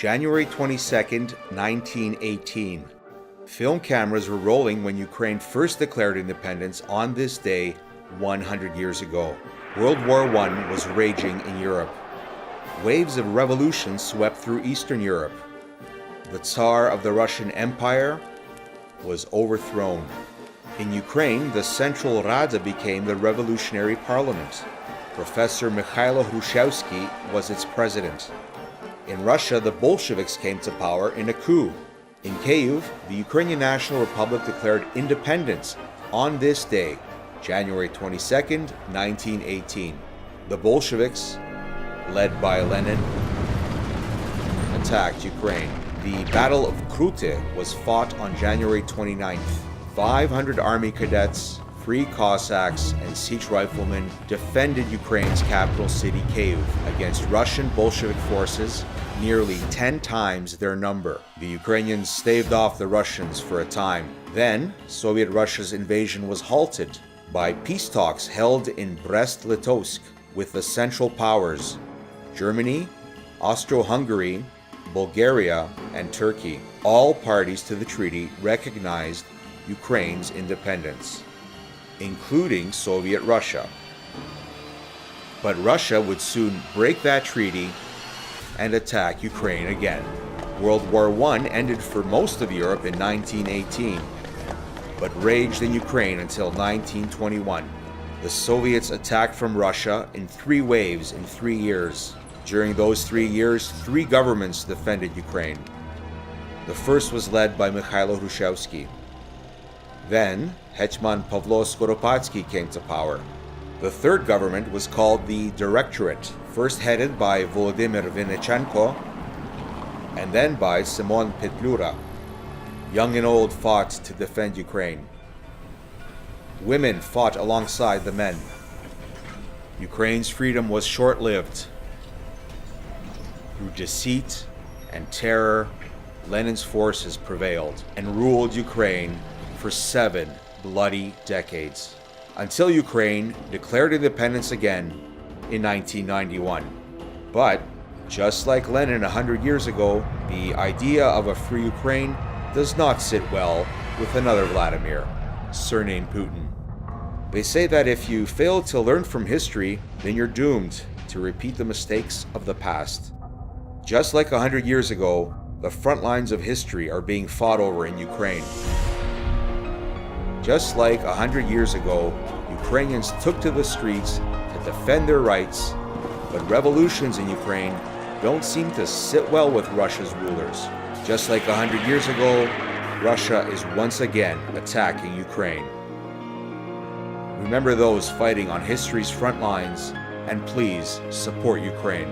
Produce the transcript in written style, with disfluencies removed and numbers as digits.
January 22nd, 1918. Film cameras were rolling when Ukraine first declared independence on this day 100 years ago. World War I was raging in Europe. Waves of revolution swept through Eastern Europe. The Tsar of the Russian Empire was overthrown. In Ukraine, the Central Rada became the revolutionary parliament. Professor Mikhailo Hrushevsky was its president. In Russia, the Bolsheviks came to power in a coup. In Kyiv, the Ukrainian National Republic declared independence on this day, January 22nd, 1918. The Bolsheviks, led by Lenin, attacked Ukraine. The Battle of Krute was fought on January 29th. 500 army cadets, free Cossacks, and siege riflemen defended Ukraine's capital city Kyiv against Russian Bolshevik forces, nearly 10 times their number. The Ukrainians staved off the Russians for a time. Then, Soviet Russia's invasion was halted by peace talks held in Brest-Litovsk with the Central Powers, Germany, Austro-Hungary, Bulgaria, and Turkey. All parties to the treaty recognized Ukraine's independence, including Soviet Russia. But Russia would soon break that treaty and attack Ukraine again. World War I ended for most of Europe in 1918, but raged in Ukraine until 1921. The Soviets attacked from Russia in 3 waves in 3 years. During those 3 years, 3 governments defended Ukraine. The first was led by Mikhailo Hrushevsky. Then, Hetman Pavlo Skoropadsky came to power. The third government was called the Directorate, first headed by Volodymyr Vinnichenko, and then by Simon Petlura. Young and old fought to defend Ukraine. Women fought alongside the men. Ukraine's freedom was short-lived. Through deceit and terror, Lenin's forces prevailed and ruled Ukraine for 7 bloody decades, until Ukraine declared independence again in 1991. But, just like Lenin 100 years ago, the idea of a free Ukraine does not sit well with another Vladimir, surnamed Putin. They say that if you fail to learn from history, then you're doomed to repeat the mistakes of the past. Just like 100 years ago, the front lines of history are being fought over in Ukraine. Just like 100 years ago, Ukrainians took to the streets to defend their rights, but revolutions in Ukraine don't seem to sit well with Russia's rulers. Just like 100 years ago, Russia is once again attacking Ukraine. Remember those fighting on history's front lines, and please support Ukraine.